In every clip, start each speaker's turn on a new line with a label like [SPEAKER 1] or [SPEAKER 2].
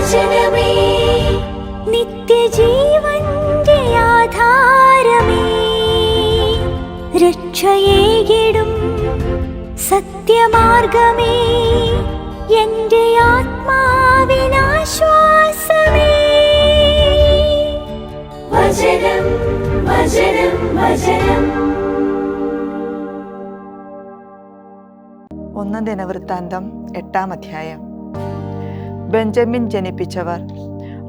[SPEAKER 1] വചനമേ നിത്യജീവന്റെ ആധാരമേ, രക്ഷയേകിടും സത്യമാർഗമേ, എന്റെ ആത്മാവിനാശ്വാസമേ. വചനം വചനം വചനം.
[SPEAKER 2] 1 ദിനവൃത്താന്തം 8-ാം അധ്യായം. ബെഞ്ചമിൻ ജനിപ്പിച്ചവർ: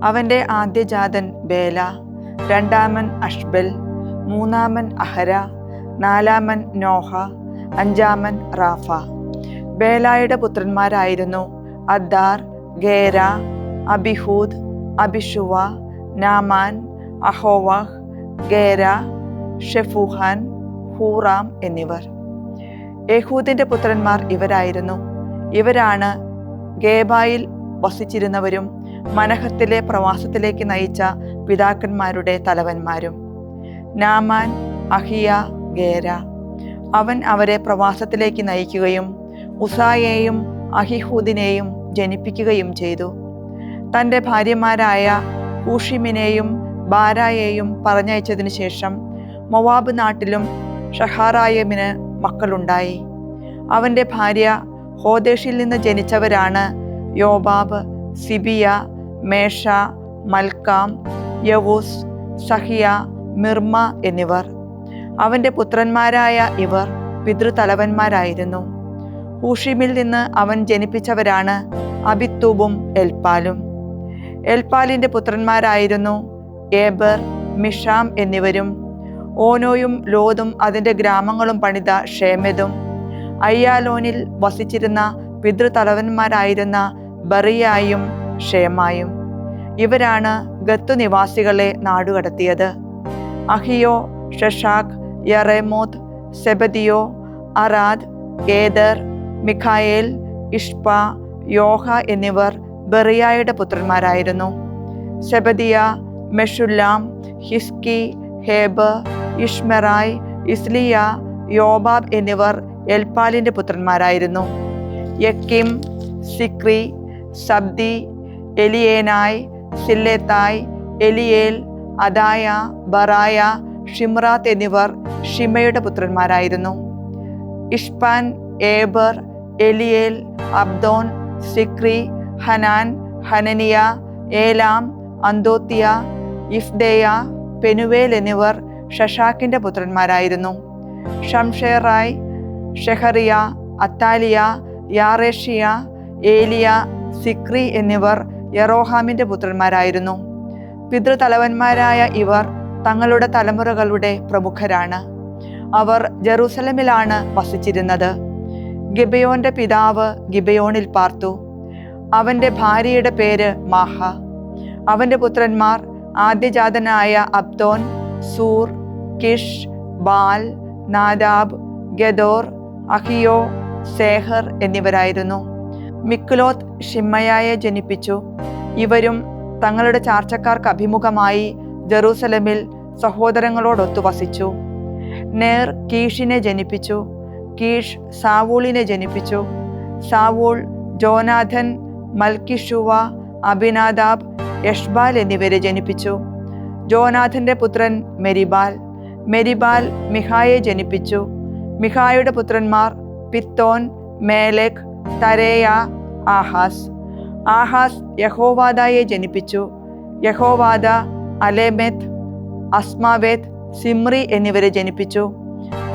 [SPEAKER 2] അവന്റെ ആദ്യജാതൻ ബേല, രണ്ടാമൻ അഷ്ബൽ, മൂന്നാമൻ അഹര, നാലാമൻ നോഹ, അഞ്ചാമൻ റാഫ. ബേലായുടെ പുത്രന്മാരായിരുന്നു അദ്ദാർ, ഗേര, അബിഹൂദ്, അബിഷുവ, നാമാൻ, അഹോവഹ്, ഗേര, ഷെഫൂഹാൻ, ഹൂറാം എന്നിവർ. യഹൂദിന്റെ പുത്രന്മാർ ഇവരായിരുന്നു. ഇവരാണ് ഗേബായിൽ വസിച്ചിരുന്നവരും മനഹത്തിലെ പ്രവാസത്തിലേക്ക് നയിച്ച പിതാക്കന്മാരുടെ തലവന്മാരും. നാമാൻ, അഹിയ, ഗേര. അവൻ അവരെ പ്രവാസത്തിലേക്ക് നയിക്കുകയും ഉസായെയും അഹിഹൂദിനെയും ജനിപ്പിക്കുകയും ചെയ്തു. തൻ്റെ ഭാര്യമാരായ ഹൂഷിമിനെയും ബാരായെയും പറഞ്ഞയച്ചതിനു ശേഷം മൊവാബ് നാട്ടിലും ഷഹാറായമിന് മക്കളുണ്ടായി. അവൻ്റെ ഭാര്യ ഹോദേശിൽ നിന്ന് ജനിച്ചവരാണ് യോബാബ്, സിബിയ, മേഷ, മൽക്കാം, യവൂസ്, സഹിയ, മിർമ എന്നിവർ. അവൻ്റെ പുത്രന്മാരായ ഇവർ പിതൃതലവന്മാരായിരുന്നു. ഹൂഷിമിൽ നിന്ന് അവൻ ജനിപ്പിച്ചവരാണ് അബിത്തൂബും എൽപ്പാലും. എൽപ്പാലിൻ്റെ പുത്രന്മാരായിരുന്നു ഏബർ, മിഷാം എന്നിവരും. ഓനോയും ലോതും അതിൻ്റെ ഗ്രാമങ്ങളും പണിത ഷേമെതും. അയ്യാലോനിൽ വസിച്ചിരുന്ന പിതൃതലവന്മാരായിരുന്ന ബറിയായും ഷേമായും. ഇവരാണ് ഗത്ത് നിവാസികളെ നാടുകടത്തിയത്. അഹിയോ, ഷഷാക്, യറേമോത്ത്, സെബദിയോ, അറാദ്, ഏദർ, മിഖായേൽ, ഇഷ്പ, യോഹ എന്നിവർ ബറിയായുടെ പുത്രന്മാരായിരുന്നു. സെബദിയ, മെഷുല്ലാം, ഹിസ്കി, ഹേബ്, ഇഷ്മെറായ്, ഇസ്ലിയ, യോബാബ് എന്നിവർ എൽപ്പാലിൻ്റെ പുത്രന്മാരായിരുന്നു. യക്കിം, സിക്രി, സബ്ദി, എലിയേനായ്, സില്ലെത്തായ്, എലിയേൽ, അദായ, ബറായ, ഷിമ്രാത്ത് എന്നിവർ ഷിമയുടെ പുത്രന്മാരായിരുന്നു. ഇഷ്പാൻ, ഏബർ, എലിയേൽ, അബ്ദോൻ, സിക്രി, ഹനാൻ, ഹനനിയ, ഏലാം, അന്തോത്തിയ, ഇഫ്ദേയ, പെനുവേൽ എന്നിവർ ഷഷാക്കിൻ്റെ പുത്രന്മാരായിരുന്നു. ഷംഷേറായ്, ഷെഹറിയ, അത്താലിയ, യാറേഷിയ, ഏലിയ, സിക്രി എന്നിവർ യറോഹാമിൻ്റെ പുത്രന്മാരായിരുന്നു. പിതൃതലവന്മാരായ ഇവർ തങ്ങളുടെ തലമുറകളുടെ പ്രമുഖരാണ്. അവർ ജെറൂസലമിലാണ് വസിച്ചിരുന്നത്. ഗിബയോന്റെ പിതാവ് ഗിബയോണിൽ പാർത്തു. അവൻ്റെ ഭാര്യയുടെ പേര് മാഹ. അവൻ്റെ പുത്രന്മാർ ആദ്യജാതനായ അബ്ദോൻ, സൂർ, കിഷ്, ബാൽ, നാദാബ്, ഗദോർ, അഹിയോ, സേഹർ എന്നിവരായിരുന്നു. മിക്ലോത്ത് ഷിമ്മയായെ ജനിപ്പിച്ചു. ഇവരും തങ്ങളുടെ ചാർച്ചക്കാർക്ക് അഭിമുഖമായി ജെറൂസലമിൽ സഹോദരങ്ങളോടൊത്തു വസിച്ചു. നേർ കീഷിനെ ജനിപ്പിച്ചു. കീഷ് സാവൂളിനെ ജനിപ്പിച്ചു. സാവൂൾ ജോനാഥൻ, മൽക്കിഷുവ, അബിനാദാബ്, യഷ്ബാൽ എന്നിവരെ ജനിപ്പിച്ചു. ജോനാഥന്റെ പുത്രൻ മെരിബാൽ. മെരിബാൽ മിഖായെ ജനിപ്പിച്ചു. മിഖായുടെ പുത്രന്മാർ പിത്തോൻ, മേലെക്, തരേയ, ആഹാസ്. ആഹാസ് യഹോവാദയെ ജനിപ്പിച്ചു. യഹോവാദ അലേമെത്ത്, അസ്മാവേത്ത്, സിമ്രി എന്നിവരെ ജനിപ്പിച്ചു.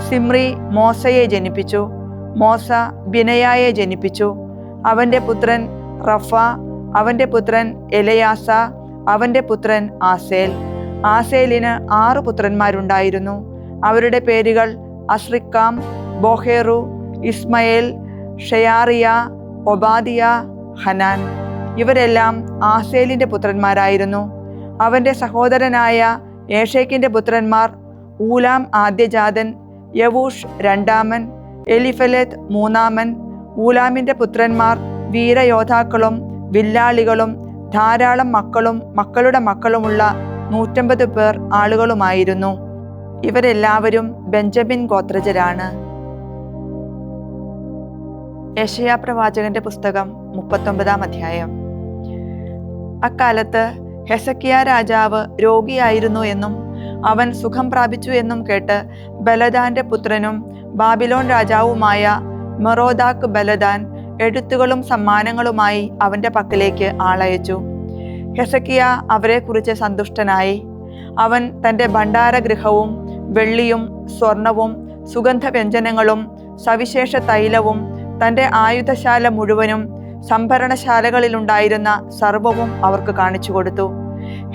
[SPEAKER 2] സിമ്രി മോസയെ ജനിപ്പിച്ചു. മോസ ബിനയായെ ജനിപ്പിച്ചു. അവൻ്റെ പുത്രൻ റഫ, അവൻ്റെ പുത്രൻ എലയാസ, അവൻ്റെ പുത്രൻ ആസേൽ. ആസേലിന് 6 പുത്രന്മാരുണ്ടായിരുന്നു. അവരുടെ പേരുകൾ അസ്രിക്കാം, ബോഹേറു, ഇസ്മയേൽ, ഷെയാറിയ, ഒബാദിയ, ഹനാൻ. ഇവരെല്ലാം ആസേലിൻ്റെ പുത്രന്മാരായിരുന്നു. അവൻ്റെ സഹോദരനായ ഏഷേക്കിൻ്റെ പുത്രന്മാർ ഊലാം ആദ്യജാതൻ, യവൂഷ് രണ്ടാമൻ, എലിഫലെത്ത് മൂന്നാമൻ. ഊലാമിൻ്റെ പുത്രന്മാർ വീരയോദ്ധാക്കളും വില്ലാളികളും ധാരാളം മക്കളും മക്കളുടെ മക്കളുമുള്ള 150 പേർ ആളുകളുമായിരുന്നു. ഇവരെല്ലാവരും ബെഞ്ചമിൻ ഗോത്രജരാണ്. യെശയ്യാ പ്രവാചകന്റെ പുസ്തകം 39-ാം അധ്യായം. അക്കാലത്ത് ഹെസക്കിയ രാജാവ് രോഗിയായിരുന്നു എന്നും അവൻ സുഖം പ്രാപിച്ചു എന്നും കേട്ട് ബലദാന്റെ പുത്രനും ബാബിലോൺ രാജാവുമായ മെറോദാക്ക് ബലദാൻ എഴുത്തുകളും സമ്മാനങ്ങളുമായി അവന്റെ പക്കലേക്ക് ആളയച്ചു. ഹെസക്കിയ അവരെക്കുറിച്ച് സന്തുഷ്ടനായി. അവൻ തൻ്റെ ഭണ്ഡാരഗൃഹവും വെള്ളിയും സ്വർണവും സുഗന്ധവ്യഞ്ജനങ്ങളും സവിശേഷ തൈലവും തൻ്റെ ആയുധശാല മുഴുവനും സംഭരണശാലകളിലുണ്ടായിരുന്ന സർവവും അവർക്ക് കാണിച്ചു കൊടുത്തു.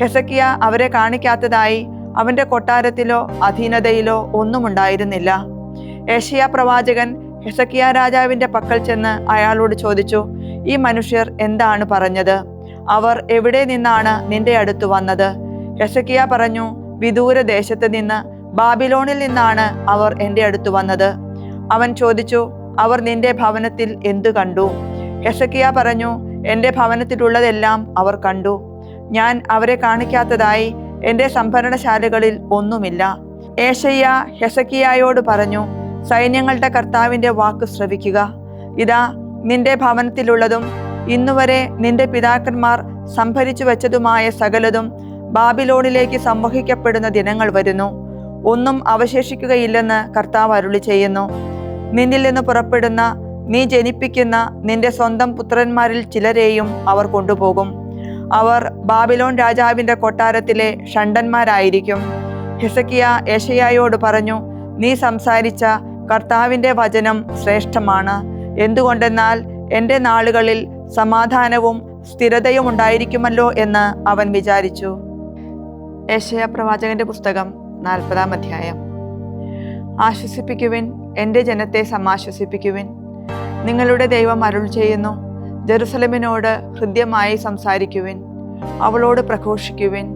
[SPEAKER 2] ഹെസക്കിയ അവരെ കാണിക്കാത്തതായി അവന്റെ കൊട്ടാരത്തിലോ അധീനതയിലോ ഒന്നുമുണ്ടായിരുന്നില്ല. ഏശയ്യാ പ്രവാചകൻ ഹെസക്കിയ രാജാവിന്റെ പക്കൽ ചെന്ന് അയാളോട് ചോദിച്ചു, ഈ മനുഷ്യർ എന്താണ് പറഞ്ഞത്? അവർ എവിടെ നിന്നാണ് നിന്റെ അടുത്ത് വന്നത്? ഹെസക്കിയ പറഞ്ഞു, വിദൂര ദേശത്ത് നിന്ന്, ബാബിലോണിൽ നിന്നാണ് അവർ എൻ്റെ അടുത്ത് വന്നത്. അവൻ ചോദിച്ചു, അവർ നിന്റെ ഭവനത്തിൽ എന്തു കണ്ടു? ഹെസക്കിയ പറഞ്ഞു, എൻ്റെ ഭവനത്തിലുള്ളതെല്ലാം അവർ കണ്ടു. ഞാൻ അവരെ കാണിക്കാത്തതായി എൻ്റെ സംഭരണശാലകളിൽ ഒന്നുമില്ല. ഏശയ്യ ഹെസക്കിയായോട് പറഞ്ഞു, സൈന്യങ്ങളുടെ കർത്താവിൻ്റെ വാക്ക് ശ്രവിക്കുക. ഇതാ, നിന്റെ ഭവനത്തിലുള്ളതും ഇന്നുവരെ നിന്റെ പിതാക്കന്മാർ സംഭരിച്ചു വെച്ചതുമായ സകലതും ബാബിലോണിലേക്ക് സംവഹിക്കപ്പെടുന്ന ദിനങ്ങൾ വരുന്നു. ഒന്നും അവശേഷിക്കുകയില്ലെന്ന് കർത്താവ് അരുളി ചെയ്യുന്നു. നിന്നിൽ നിന്ന് പുറപ്പെടുന്ന, നീ ജനിപ്പിക്കുന്ന നിന്റെ സ്വന്തം പുത്രന്മാരിൽ ചിലരെയും അവർ കൊണ്ടുപോകും. അവർ ബാബിലോൺ രാജാവിന്റെ കൊട്ടാരത്തിലെ ഷണ്ഡന്മാരായിരിക്കും. ഹെസക്കിയ ഏശയ്യായോട് പറഞ്ഞു, നീ സംസാരിച്ച കർത്താവിന്റെ വചനം ശ്രേഷ്ഠമാണ്. എന്തുകൊണ്ടെന്നാൽ എൻ്റെ നാളുകളിൽ സമാധാനവും സ്ഥിരതയും ഉണ്ടായിരിക്കുമല്ലോ എന്ന് അവൻ വിചാരിച്ചു. ഏശയ്യാ പ്രവാചകന്റെ പുസ്തകം 40-ാം അധ്യായം. ആശ്വസിപ്പിക്കുവിൻ, എൻ്റെ ജനത്തെ സമാശ്വസിപ്പിക്കുവിൻ. നിങ്ങളുടെ ദൈവം അരുൾ ചെയ്യുന്നു, ജെറുസലമിനോട് ഹൃദ്യമായി സംസാരിക്കുവിൻ, അവളോട് പ്രഘോഷിക്കുവിൻ.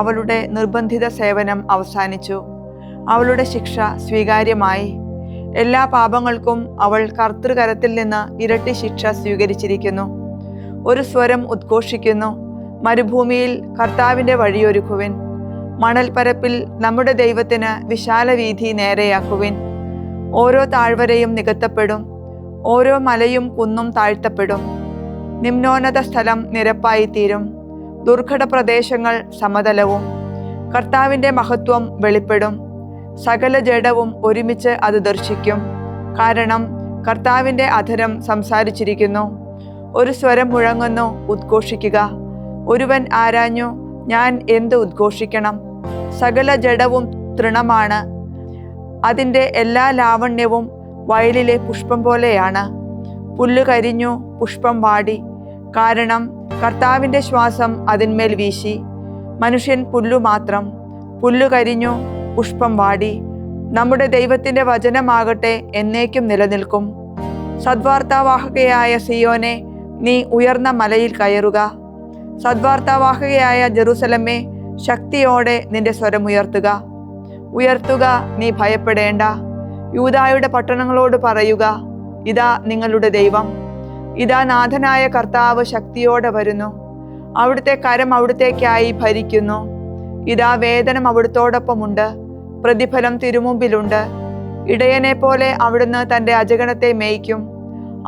[SPEAKER 2] അവളുടെ നിർബന്ധിത സേവനം അവസാനിച്ചു, അവളുടെ ശിക്ഷ സ്വീകാര്യമായി. എല്ലാ പാപങ്ങൾക്കും അവൾ കർത്തൃകരത്തിൽ നിന്ന് ഇരട്ടി ശിക്ഷ സ്വീകരിച്ചിരിക്കുന്നു. ഒരു സ്വരം ഉദ്ഘോഷിക്കുന്നു, മരുഭൂമിയിൽ കർത്താവിൻ്റെ വഴിയൊരുക്കുവിൻ. മണൽപ്പരപ്പിൽ നമ്മുടെ ദൈവത്തിന് വിശാല വീഥി നേരെയാക്കുവിൻ. ഓരോ താഴ്വരയും നികത്തപ്പെടും, ഓരോ മലയും കുന്നും താഴ്ത്തപ്പെടും. നിമ്നോന്നത സ്ഥലം നിരപ്പായിത്തീരും, ദുർഘട പ്രദേശങ്ങൾ സമതലവും. കർത്താവിൻ്റെ മഹത്വം വെളിപ്പെടും, സകല ജഡവും ഒരുമിച്ച് അത് ദർശിക്കും. കാരണം കർത്താവിൻ്റെ അധരം സംസാരിച്ചിരിക്കുന്നു. ഒരു സ്വരം മുഴങ്ങുന്നു, ഉദ്ഘോഷിക്കുക. ഒരുവൻ ആരാഞ്ഞു, ഞാൻ എന്ത് ഉദ്ഘോഷിക്കണം? സകല ജഡവും തൃണമാണ്, അതിൻ്റെ എല്ലാ ലാവണ്യവും വയലിലെ പുഷ്പം പോലെയാണ്. പുല്ല് കരിഞ്ഞു, പുഷ്പം വാടി, കാരണം കർത്താവിൻ്റെ ശ്വാസം അതിന്മേൽ വീശി. മനുഷ്യൻ പുല്ലു മാത്രം, പുല്ലു കരിഞ്ഞു, പുഷ്പം വാടി. നമ്മുടെ ദൈവത്തിൻ്റെ വചനമാകട്ടെ എന്നേക്കും നിലനിൽക്കും. സദ്വാർത്താവാഹകയായ സിയോനെ, നീ ഉയർന്ന മലയിൽ കയറുക. സദ്വാർത്താവാഹകയായ ജെറുസലമേ, ശക്തിയോടെ നിന്റെ സ്വരമുയർത്തുക. ഉയർത്തുക, നീ ഭയപ്പെടേണ്ട. യൂദായുടെ പട്ടണങ്ങളോട് പറയുക, ഇതാ നിങ്ങളുടെ ദൈവം, ഇതാ നാഥനായ കർത്താവ് ശക്തിയോടെ വരുന്നു. അവിടുത്തെ കരം അവിടുത്തേക്കായി ഭരിക്കുന്നു. ഇതാ വേദനം അവിടുത്തോടൊപ്പമുണ്ട്, പ്രതിഫലം തിരുമുമ്പിലുണ്ട്. ഇടയനെ പോലെ അവിടുന്ന് തൻ്റെ അജഗണത്തെ മേയ്ക്കും.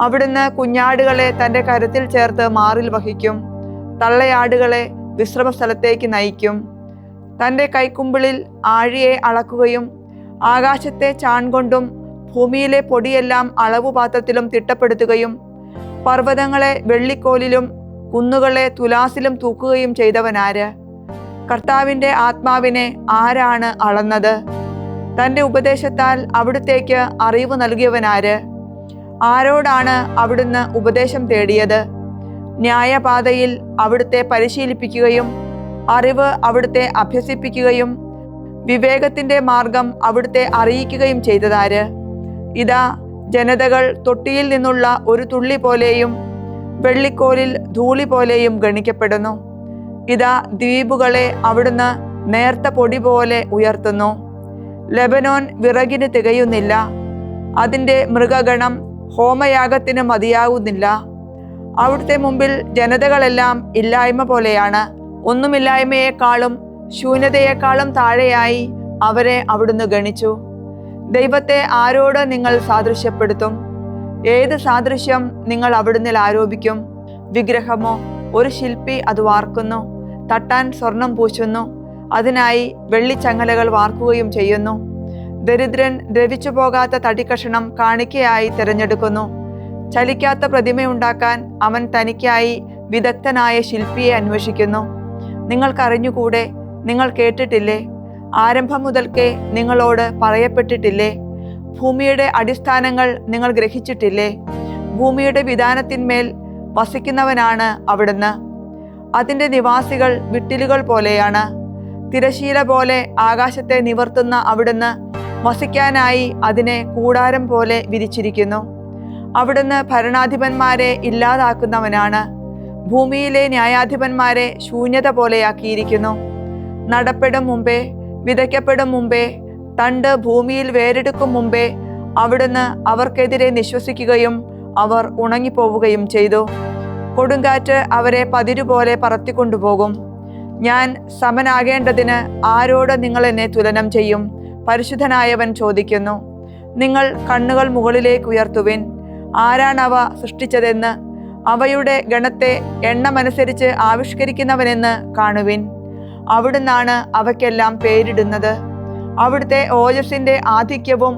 [SPEAKER 2] അവിടുന്ന് കുഞ്ഞാടുകളെ തൻ്റെ കരത്തിൽ ചേർത്ത് മാറിൽ വഹിക്കും, തള്ളയാടുകളെ വിശ്രമസ്ഥലത്തേക്ക് നയിക്കും. തൻ്റെ കൈക്കുമ്പിളിൽ ആഴിയെ അളക്കുകയും ആകാശത്തെ ചാൺകൊണ്ടും ഭൂമിയിലെ പൊടിയെല്ലാം അളവുപാത്രത്തിലും തിട്ടപ്പെടുത്തുകയും പർവ്വതങ്ങളെ വെള്ളിക്കോലിലും കുന്നുകളെ തുലാസിലും തൂക്കുകയും ചെയ്തവനാര്? കർത്താവിൻ്റെ ആത്മാവിനെ ആരാണ് അളന്നത്? തൻ്റെ ഉപദേശത്താൽ അവിടുത്തേക്ക് അറിവ് നൽകിയവനാര്? ആരോടാണ് അവിടുന്ന് ഉപദേശം തേടിയത്? ന്യായപാതയിൽ അവിടുത്തെ പരിശീലിപ്പിക്കുകയും അറിവ് അവിടുത്തെ അഭ്യസിപ്പിക്കുകയും വിവേകത്തിൻ്റെ മാർഗം അവിടുത്തെ അറിയിക്കുകയും ചെയ്തതാര്? ഇതാ, ജനതകൾ തൊട്ടിയിൽ നിന്നുള്ള ഒരു തുള്ളി പോലെയും വെള്ളിക്കോലിൽ ധൂളി പോലെയും ഗണിക്കപ്പെടുന്നു. ഇതാ, ദ്വീപുകളെ അവിടുന്ന് നേർത്ത പൊടി പോലെ ഉയർത്തുന്നു. ലെബനോൻ വിറകിന് തികയുന്നില്ല, അതിൻ്റെ മൃഗഗണം ഹോമയാഗത്തിന് മതിയാകുന്നില്ല. അവിടുത്തെ മുമ്പിൽ ജനതകളെല്ലാം ഇല്ലായ്മ പോലെയാണ്. ഒന്നുമില്ലായ്മയേക്കാളും ശൂന്യതയേക്കാളും താഴെയായി അവരെ അവിടുന്ന് ഗണിച്ചു. ദൈവത്തെ ആരോട് നിങ്ങൾ സാദൃശ്യപ്പെടുത്തും? ഏത് സാദൃശ്യം നിങ്ങൾ അവിടുന്ന് ആരോപിക്കും? വിഗ്രഹമോ ഒരു ശില്പി അത് വാർക്കുന്നു, തട്ടാൻ സ്വർണം പൂശുന്നു, അതിനായി വെള്ളിച്ചങ്ങലകൾ വാർക്കുകയും ചെയ്യുന്നു. ദരിദ്രൻ ദ്രവിച്ചു പോകാത്ത തടിക്കഷണം കാണിക്കയായി തിരഞ്ഞെടുക്കുന്നു. ചലിക്കാത്ത പ്രതിമയുണ്ടാക്കാൻ അവൻ തനിക്കായി വിദഗ്ധനായ ശില്പിയെ അന്വേഷിക്കുന്നു. നിങ്ങൾക്കറിഞ്ഞുകൂടെ? നിങ്ങൾ കേട്ടിട്ടില്ലേ? ആരംഭം മുതൽക്കേ നിങ്ങളോട് പറയപ്പെട്ടിട്ടില്ലേ? ഭൂമിയുടെ അടിസ്ഥാനങ്ങൾ നിങ്ങൾ ഗ്രഹിച്ചിട്ടില്ലേ? ഭൂമിയുടെ വിധാനത്തിന്മേൽ വസിക്കുന്നവനാണ് അവിടുന്ന്. അതിൻ്റെ നിവാസികൾ വിട്ടിലുകൾ പോലെയാണ്. തിരശീല പോലെ ആകാശത്തെ നിവർത്തുന്ന അവിടുന്ന് വസിക്കാനായി അതിനെ കൂടാരം പോലെ വിരിച്ചിരിക്കുന്നു. അവിടുന്ന് ഭരണാധിപന്മാരെ ഇല്ലാതാക്കുന്നവനാണ്. ഭൂമിയിലെ ന്യായാധിപന്മാരെ ശൂന്യത പോലെയാക്കിയിരിക്കുന്നു. നടപ്പെടും മുമ്പേ, വിതയ്ക്കപ്പെടും മുമ്പേ, തണ്ട് ഭൂമിയിൽ വേരെടുക്കും മുമ്പേ അവിടുന്ന് അവർക്കെതിരെ നിശ്വസിക്കുകയും അവർ ഉണങ്ങിപ്പോവുകയും ചെയ്തു. കൊടുങ്കാറ്റ് അവരെ പതിരുപോലെ പറത്തിക്കൊണ്ടുപോകും. ഞാൻ സമനാകേണ്ടതിന് ആരോട് നിങ്ങൾ എന്നെ തുലനം ചെയ്യും? പരിശുദ്ധനായവൻ ചോദിക്കുന്നു. നിങ്ങൾ കണ്ണുകൾ മുകളിലേക്ക് ഉയർത്തുവിൻ. ആരാണവ സൃഷ്ടിച്ചതെന്ന്, അവയുടെ ഗണത്തെ എണ്ണമനുസരിച്ച് ആവിഷ്കരിക്കുന്നവനെന്ന് കാണുവിൻ. അവിടുന്നാണ് അവയ്ക്കെല്ലാം പേരിടുന്നത്. അവിടുത്തെ ഓജസ്സിന്റെ ആധിക്യവും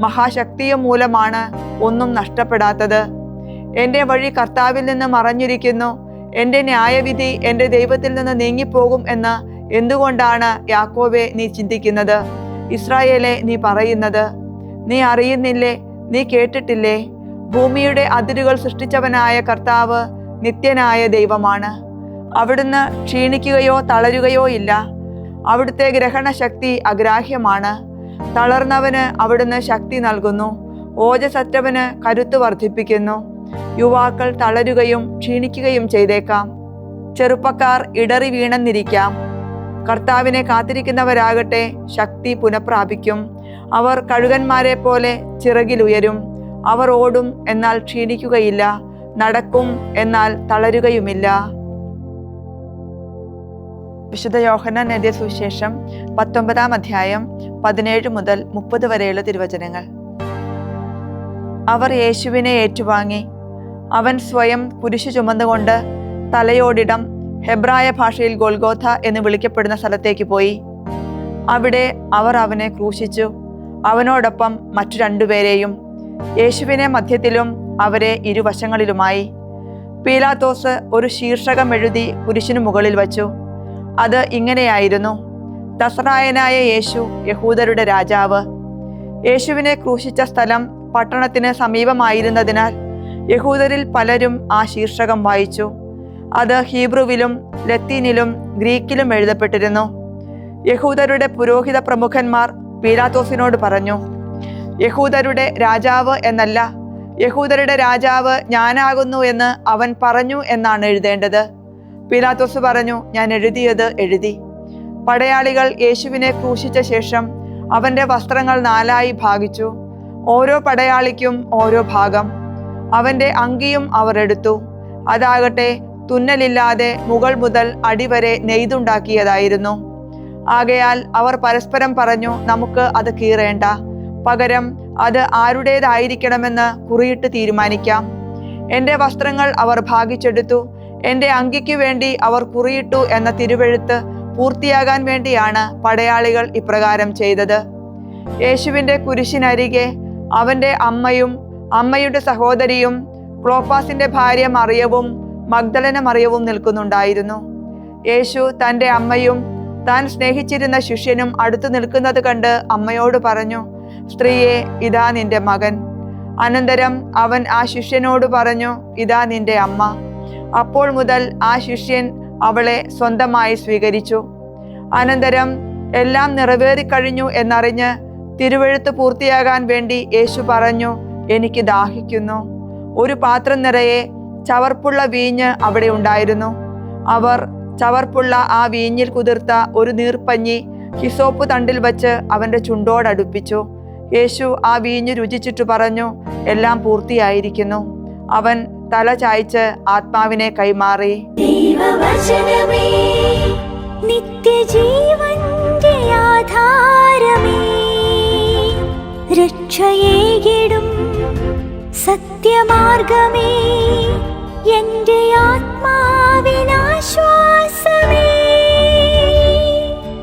[SPEAKER 2] മഹാശക്തിയും മൂലമാണ് ഒന്നും നഷ്ടപ്പെടാത്തത്. എൻ്റെ വഴി കർത്താവിൽ നിന്ന് മറഞ്ഞിരിക്കുന്നു. എൻ്റെ ന്യായവിധി എൻ്റെ ദൈവത്തിൽ നിന്ന് നീങ്ങിപ്പോകും എന്ന് എന്തുകൊണ്ടാണ് യാക്കോബേ നീ ചിന്തിക്കുന്നത്? ഇസ്രായേലെ നീ പറയുന്നത്? നീ അറിയുന്നില്ലേ? നീ കേട്ടിട്ടില്ലേ? ഭൂമിയുടെ അതിരുകൾ സൃഷ്ടിച്ചവനായ കർത്താവ് നിത്യനായ ദൈവമാണ്. അവിടുന്ന് ക്ഷീണിക്കുകയോ തളരുകയോ ഇല്ല. അവിടുത്തെ ഗ്രഹണശക്തി അഗ്രാഹ്യമാണ്. തളർന്നവന് അവിടുന്ന് ശക്തി നൽകുന്നു. ഓജസ്സറ്റവന് കരുത്ത് വർദ്ധിപ്പിക്കുന്നു. യുവാക്കൾ തളരുകയും ക്ഷീണിക്കുകയും ചെയ്തേക്കാം. ചെറുപ്പക്കാർ ഇടറി വീണെന്നിരിക്കാം. കർത്താവിനെ കാത്തിരിക്കുന്നവരാകട്ടെ ശക്തി പുനഃപ്രാപിക്കും. അവർ കഴുകന്മാരെ പോലെ ചിറകിലുയരും. അവർ ഓടും, എന്നാൽ ക്ഷീണിക്കുകയില്ല. നടക്കും, എന്നാൽ തളരുകയുമില്ല. വിശുദ്ധ യോഹന്നാൻ എഴുതിയ സുവിശേഷം 19-ാം അധ്യായം 17 മുതൽ 30 വരെയുള്ള തിരുവചനങ്ങൾ. അവർ യേശുവിനെ ഏറ്റുവാങ്ങി. അവൻ സ്വയം കുരിശു ചുമന്നുകൊണ്ട് തലയോടിടം, ഹെബ്രായ ഭാഷയിൽ ഗൊൽഗോഥ എന്ന് വിളിക്കപ്പെടുന്ന സ്ഥലത്തേക്ക് പോയി. അവിടെ അവർ അവനെ ക്രൂശിച്ചു, അവനോടൊപ്പം മറ്റു 2 പേരെയും, യേശുവിനെ മധ്യത്തിലും അവരെ ഇരുവശങ്ങളിലുമായി. പീലാത്തോസ് ഒരു ശീർഷകം എഴുതി കുരിശിനു മുകളിൽ വച്ചു. അത് ഇങ്ങനെയായിരുന്നു: നസറായനായ യേശു, യഹൂദരുടെ രാജാവ്. യേശുവിനെ ക്രൂശിച്ച സ്ഥലം പട്ടണത്തിന് സമീപമായിരുന്നതിനാൽ യഹൂദരിൽ പലരും ആ ശീർഷകം വായിച്ചു. അത് ഹീബ്രുവിലും ലത്തീനിലും ഗ്രീക്കിലും എഴുതപ്പെട്ടിരുന്നു. യഹൂദരുടെ പുരോഹിത പ്രമുഖന്മാർ പീലാത്തോസിനോട് പറഞ്ഞു, യഹൂദരുടെ രാജാവ് എന്നല്ല, യഹൂദരുടെ രാജാവ് ഞാനാകുന്നു എന്ന് അവൻ പറഞ്ഞു എന്നാണ് എഴുതേണ്ടത്. പീലാത്തോസ് പറഞ്ഞു, ഞാൻ എഴുതിയത് എഴുതി. പടയാളികൾ യേശുവിനെ ക്രൂശിച്ച ശേഷം അവന്റെ വസ്ത്രങ്ങൾ 4ആയി ഭാഗിച്ചു. ഓരോ പടയാളിക്കും ഓരോ ഭാഗം. അവന്റെ അങ്കിയും അവർ എടുത്തു. അതാകട്ടെ തുന്നലില്ലാതെ മുകൾ മുതൽ അടിവരെ നെയ്തുണ്ടാക്കിയതായിരുന്നു. ആകയാൽ അവർ പരസ്പരം പറഞ്ഞു, നമുക്ക് അത് കീറേണ്ട, പകരം അത് ആരുടേതായിരിക്കണമെന്ന് കുറിയിട്ട് തീരുമാനിക്കാം. എൻ്റെ വസ്ത്രങ്ങൾ അവർ ഭാഗിച്ചെടുത്തു, എൻ്റെ അങ്കിക്കു വേണ്ടി അവർ കുറിയിട്ടു എന്ന തിരുവെഴുത്ത് പൂർത്തിയാകാൻ വേണ്ടിയാണ് പടയാളികൾ ഇപ്രകാരം ചെയ്തത്. യേശുവിൻ്റെ കുരിശിനരികെ അവൻ്റെ അമ്മയും അമ്മയുടെ സഹോദരിയും ക്ലോപ്പാസിന്റെ ഭാര്യ മറിയവും മഗ്ദലന മറിയവും നിൽക്കുന്നുണ്ടായിരുന്നു. യേശു തൻ്റെ അമ്മയും താൻ സ്നേഹിച്ചിരുന്ന ശിഷ്യനും അടുത്തു നിൽക്കുന്നത് കണ്ട് അമ്മയോട് പറഞ്ഞു, സ്ത്രീയെ, ഇതാ നിന്റെ മകൻ. അനന്തരം അവൻ ആ ശിഷ്യനോട് പറഞ്ഞു, ഇതാ നിന്റെ അമ്മ. അപ്പോൾ മുതൽ ആ ശിഷ്യൻ അവളെ സ്വന്തമായി സ്വീകരിച്ചു. അനന്തരം എല്ലാം നിറവേറിക്കഴിഞ്ഞു എന്നറിഞ്ഞ് തിരുവെഴുത്ത് പൂർത്തിയാകാൻ വേണ്ടി യേശു പറഞ്ഞു, എനിക്ക് ദാഹിക്കുന്നു. ഒരു പാത്രം നിറയെ ചവർപ്പുള്ള വീഞ്ഞ് അവിടെ ഉണ്ടായിരുന്നു. അവർ ചവർപ്പുള്ള ആ വീഞ്ഞിൽ കുതിർത്ത ഒരു നീർപ്പഞ്ഞി ഹിസോപ്പ് തണ്ടിൽ വച്ച് അവന്റെ ചുണ്ടോടടുപ്പിച്ചു. യേശു ആ വീഞ്ഞ് രുചിച്ചിട്ട് പറഞ്ഞു, എല്ലാം പൂർത്തിയായിരിക്കുന്നു. അവൻ തല ചായ്ച്ച് ആത്മാവിനെ കൈമാറി.
[SPEAKER 1] ദൈവവചനമേ, നിത്യജീവന്റെ ആധാരമേ, രക്ഷയേകിടും സത്യമാർഗമേ, എൻ